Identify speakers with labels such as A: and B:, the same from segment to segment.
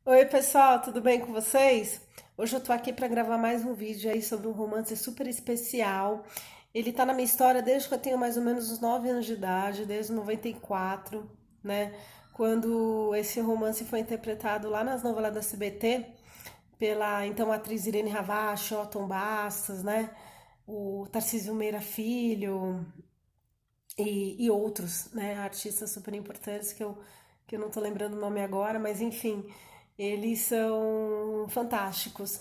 A: Oi, pessoal, tudo bem com vocês? Hoje eu tô aqui para gravar mais um vídeo aí sobre um romance super especial. Ele tá na minha história desde que eu tenho mais ou menos uns 9 anos de idade, desde 94, né? Quando esse romance foi interpretado lá nas novelas da SBT pela então atriz Irene Ravache, Otton Bastos, né? O Tarcísio Meira Filho e outros, né? Artistas super importantes que eu não tô lembrando o nome agora, mas enfim, eles são fantásticos.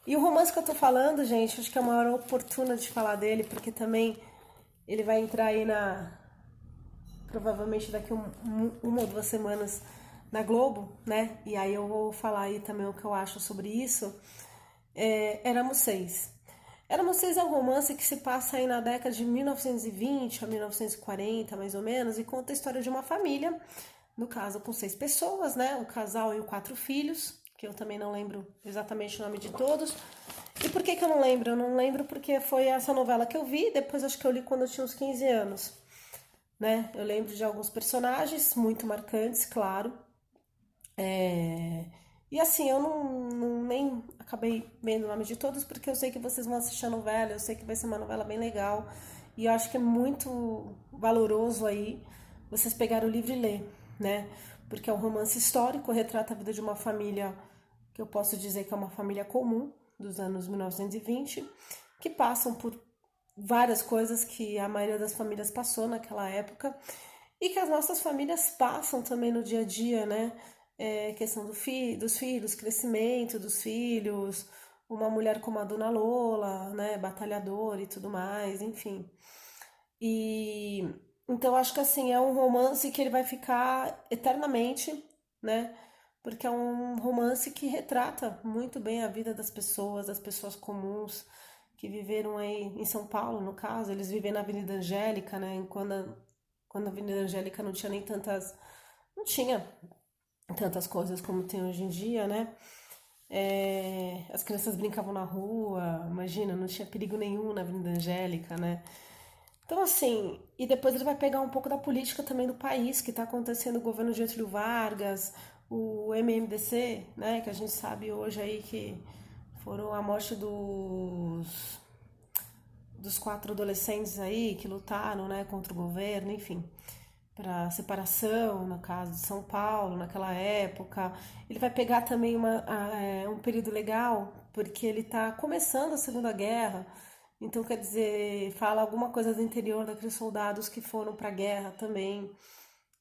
A: E o romance que eu tô falando, gente, acho que é uma hora oportuna de falar dele, porque também ele vai entrar aí provavelmente daqui uma ou 2 semanas na Globo, né? E aí eu vou falar aí também o que eu acho sobre isso. Éramos Seis. Éramos Seis é um romance que se passa aí na década de 1920 a 1940, mais ou menos, e conta a história de uma família, no caso com 6 pessoas, né? O casal e os 4 filhos, que eu também não lembro exatamente o nome de todos. E por que eu não lembro? Eu não lembro porque foi essa novela que eu vi, depois acho que eu li quando eu tinha uns 15 anos, né? Eu lembro de alguns personagens muito marcantes, claro. É, E assim, eu nem acabei vendo o nome de todos, porque eu sei que vocês vão assistir a novela, eu sei que vai ser uma novela bem legal, e eu acho que é muito valoroso aí vocês pegarem o livro e ler, né? Porque é um romance histórico, retrata a vida de uma família que eu posso dizer que é uma família comum, dos anos 1920, que passam por várias coisas que a maioria das famílias passou naquela época e que as nossas famílias passam também no dia a dia, né? Questão dos filhos, crescimento dos filhos, uma mulher como a Dona Lola, né? Batalhadora e tudo mais, enfim. E então acho que assim é um romance que ele vai ficar eternamente, né? Porque é um romance que retrata muito bem a vida das pessoas comuns que viveram aí em São Paulo, no caso, eles vivem na Avenida Angélica, né? Quando a Avenida Angélica não tinha tantas coisas como tem hoje em dia, né? As crianças brincavam na rua, imagina, não tinha perigo nenhum na Avenida Angélica, né? Então, assim, e depois ele vai pegar um pouco da política também do país, que está acontecendo o governo Getúlio Vargas, o MMDC, né, que a gente sabe hoje aí que foram a morte dos 4 adolescentes aí que lutaram, né, contra o governo, enfim, para separação, no caso de São Paulo, naquela época. Ele vai pegar também um período legal, porque ele está começando a Segunda Guerra, então quer dizer, fala alguma coisa do interior daqueles soldados que foram para a guerra também,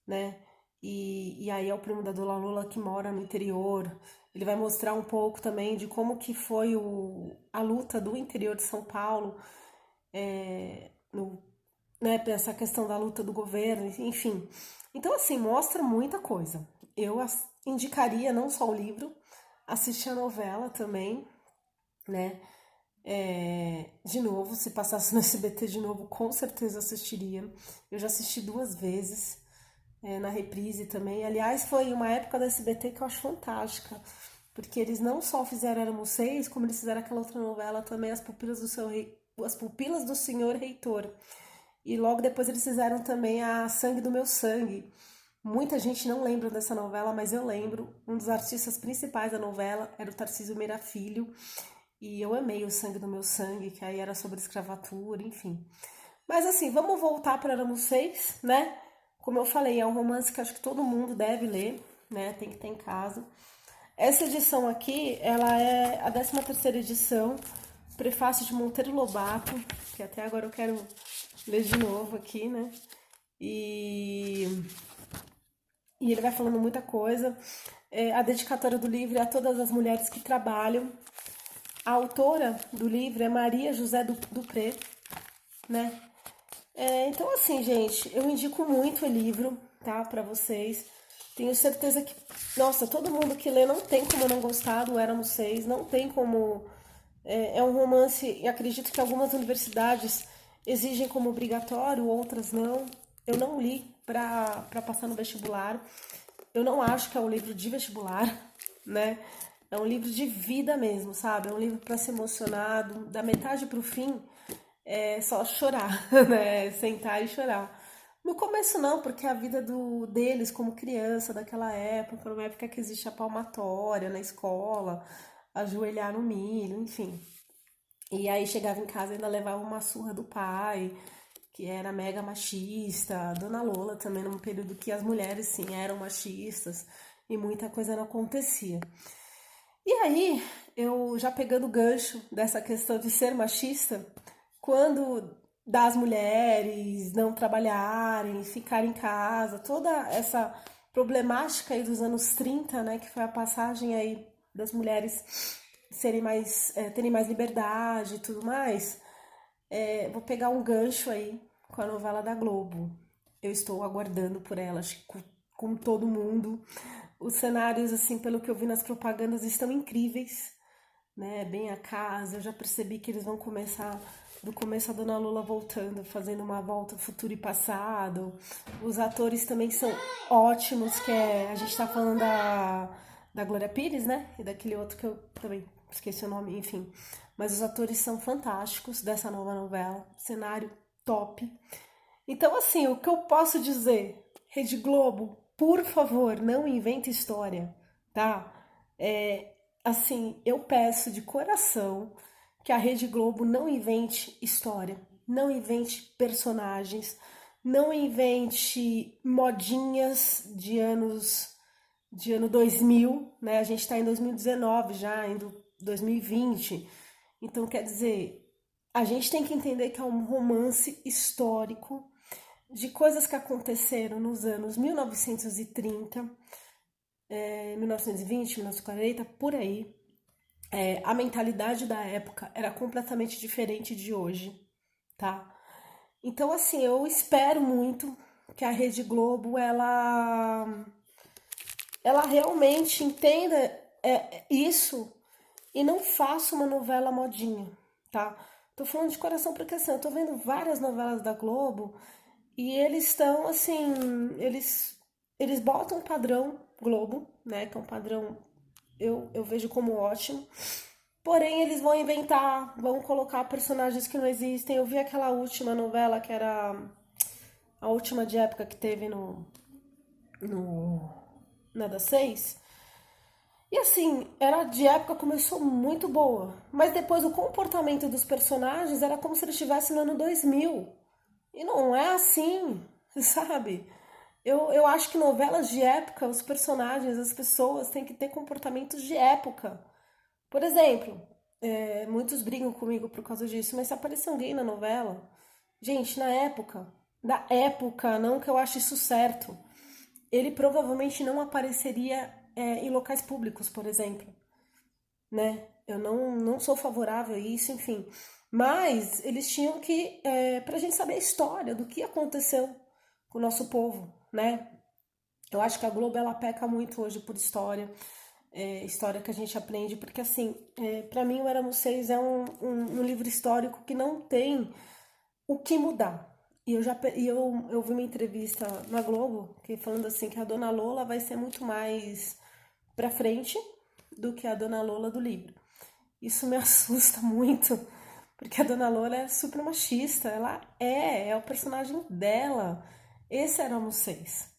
A: né? E aí é o primo da Dona Lula que mora no interior. Ele vai mostrar um pouco também de como que foi a luta do interior de São Paulo, no, né, essa questão da luta do governo, enfim. Então, assim, mostra muita coisa. Eu indicaria não só o livro, assistir a novela também, né? De novo, se passasse no SBT de novo, com certeza assistiria. Eu já assisti 2 vezes, na reprise também. Aliás, foi uma época da SBT que eu acho fantástica, porque eles não só fizeram Éramos Seis, como eles fizeram aquela outra novela também, As Pupilas do Senhor Reitor. E logo depois eles fizeram também a Sangue do Meu Sangue. Muita gente não lembra dessa novela, mas eu lembro. Um dos artistas principais da novela era o Tarcísio Meira Filho. E eu amei o Sangue do Meu Sangue, que aí era sobre escravatura, enfim. Mas assim, vamos voltar para Éramos Seis, né? Como eu falei, é um romance que acho que todo mundo deve ler, né? Tem que ter em casa. Essa edição aqui, ela é a 13ª edição, prefácio de Monteiro Lobato, que até agora eu quero ler de novo aqui, né? E, e ele vai falando muita coisa. A dedicatória do livro é a todas as mulheres que trabalham. A autora do livro é Maria José Dupré, né? Então, assim, gente, eu indico muito o livro, tá, pra vocês. Tenho certeza que, nossa, todo mundo que lê não tem como não gostar do Éramos Seis, não tem como. É um romance, e acredito que algumas universidades exigem como obrigatório, outras não. Eu não li pra passar no vestibular. Eu não acho que é um livro de vestibular, né? É um livro de vida mesmo, sabe? É um livro para se emocionar, da metade pro fim, é só chorar, né? Sentar e chorar. No começo não, porque a vida deles como criança daquela época, era uma época que existe a palmatória na escola, ajoelhar no milho, enfim. E aí chegava em casa e ainda levava uma surra do pai, que era mega machista, a Dona Lola também, num período que as mulheres sim eram machistas e muita coisa não acontecia. E aí, eu já pegando o gancho dessa questão de ser machista, quando das mulheres não trabalharem, ficar em casa, toda essa problemática aí dos anos 30, né, que foi a passagem aí das mulheres serem mais, terem mais liberdade e tudo mais, vou pegar um gancho aí com a novela da Globo. Eu estou aguardando por ela, acho que com todo mundo. Os cenários, assim, pelo que eu vi nas propagandas, estão incríveis, né? Bem a casa. Eu já percebi que eles vão começar do começo a Dona Lula voltando, fazendo uma volta futuro e passado. Os atores também são ótimos, que é, a gente tá falando da Glória Pires, né? E daquele outro que eu também esqueci o nome, enfim. Mas os atores são fantásticos dessa nova novela. Cenário top. Então, assim, o que eu posso dizer? Rede Globo, por favor, não invente história, tá? Assim, eu peço de coração que a Rede Globo não invente história, não invente personagens, não invente modinhas de ano 2000, né? A gente tá em 2019 já, indo 2020. Então, quer dizer, a gente tem que entender que é um romance histórico de coisas que aconteceram nos anos 1930, 1920, 1940, por aí. A mentalidade da época era completamente diferente de hoje, tá? Então, assim, eu espero muito que a Rede Globo ela realmente entenda isso e não faça uma novela modinha, tá? Tô falando de coração porque assim, eu tô vendo várias novelas da Globo e eles estão assim, eles botam um padrão Globo, né? Que é um padrão eu vejo como ótimo. Porém, eles vão inventar, vão colocar personagens que não existem. Eu vi aquela última novela que era a última de época que teve no Nada 6. E assim, era de época, começou muito boa. Mas depois o comportamento dos personagens era como se eles estivessem no ano 2000. E não é assim, sabe? Eu acho que novelas de época, os personagens, as pessoas têm que ter comportamentos de época. Por exemplo, muitos brigam comigo por causa disso, mas se aparecer um gay na novela, gente, da época, não que eu ache isso certo, ele provavelmente não apareceria em locais públicos, por exemplo, né? Eu não sou favorável a isso, enfim. Mas eles tinham que, pra gente saber a história do que aconteceu com o nosso povo, né? Eu acho que a Globo ela peca muito hoje por história, história que a gente aprende, porque assim, para mim o Éramos Seis é um livro histórico que não tem o que mudar. E eu vi uma entrevista na Globo que falando assim que a Dona Lola vai ser muito mais pra frente do que a Dona Lola do livro. Isso me assusta muito, porque a Dona Lola é super machista, ela é o personagem dela. Esse Éramos Seis.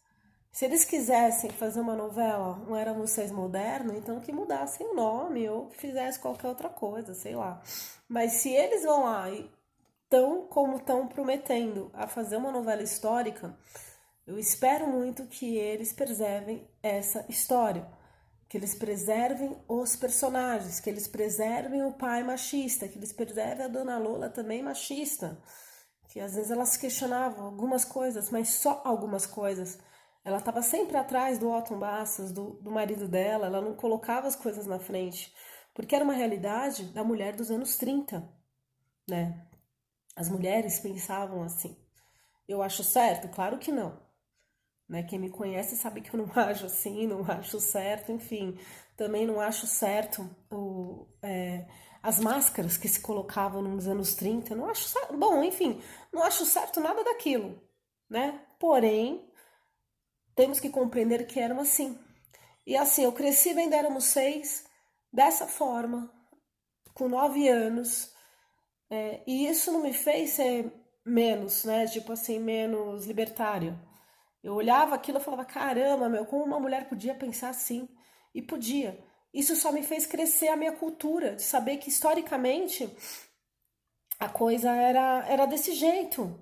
A: Se eles quisessem fazer uma novela, um Éramos Seis moderno, então que mudassem o nome ou que fizessem qualquer outra coisa, sei lá. Mas se eles vão lá e tão como estão prometendo a fazer uma novela histórica, eu espero muito que eles preservem essa história, que eles preservem os personagens, que eles preservem o pai machista, que eles preservem a Dona Lola também machista, que às vezes ela se questionava algumas coisas, mas só algumas coisas. Ela estava sempre atrás do Otton Bastos, do marido dela, ela não colocava as coisas na frente, porque era uma realidade da mulher dos anos 30, né? As mulheres pensavam assim. Eu acho certo? Claro que não. Né? Quem me conhece sabe que eu não acho assim, não acho certo, enfim. Também não acho certo as máscaras que se colocavam nos anos 30. Não acho certo. Bom, enfim, não acho certo nada daquilo. Né? Porém, temos que compreender que eram assim. E assim, eu cresci bem, Éramos Seis, dessa forma, com 9 anos. E isso não me fez ser menos, né? Tipo assim, menos libertário. Eu olhava aquilo e falava, caramba, meu, como uma mulher podia pensar assim? E podia. Isso só me fez crescer a minha cultura, de saber que historicamente a coisa era desse jeito.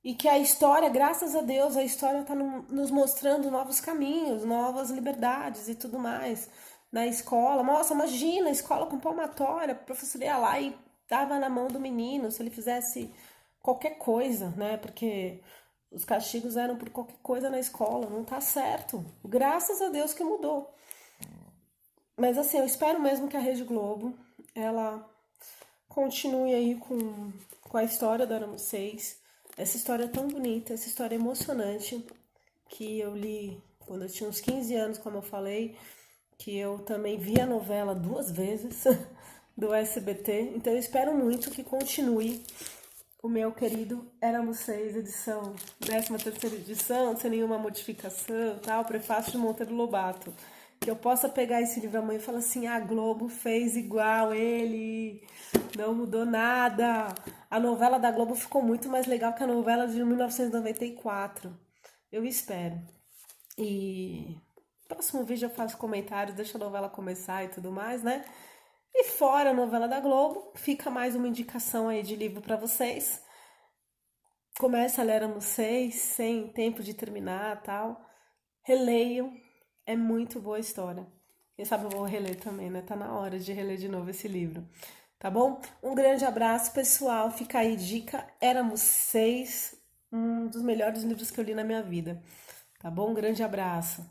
A: E que a história, graças a Deus, a história está nos mostrando novos caminhos, novas liberdades e tudo mais. Na escola, nossa, imagina, escola com palmatória, a professora ia lá e dava na mão do menino se ele fizesse qualquer coisa, né? Porque os castigos eram por qualquer coisa na escola, não tá certo. Graças a Deus que mudou. Mas assim, eu espero mesmo que a Rede Globo, ela continue aí com a história da Éramos Seis. Essa história é tão bonita, essa história é emocionante, que eu li quando eu tinha uns 15 anos, como eu falei, que eu também vi a novela 2 vezes do SBT. Então eu espero muito que continue o meu querido Éramos Seis, edição, 13ª edição, sem nenhuma modificação, tal, prefácio de Monteiro Lobato. Que eu possa pegar esse livro amanhã e falar assim, a Globo fez igual ele, não mudou nada. A novela da Globo ficou muito mais legal que a novela de 1994. Eu espero. E no próximo vídeo eu faço comentários, deixa a novela começar e tudo mais, né? E fora a novela da Globo, fica mais uma indicação aí de livro para vocês. Começa a ler Éramos Seis, sem tempo de terminar, tal. Releiam, é muito boa a história. Quem sabe eu vou reler também, né? Tá na hora de reler de novo esse livro. Tá bom? Um grande abraço, pessoal. Fica aí dica. Éramos Seis, um dos melhores livros que eu li na minha vida. Tá bom? Um grande abraço.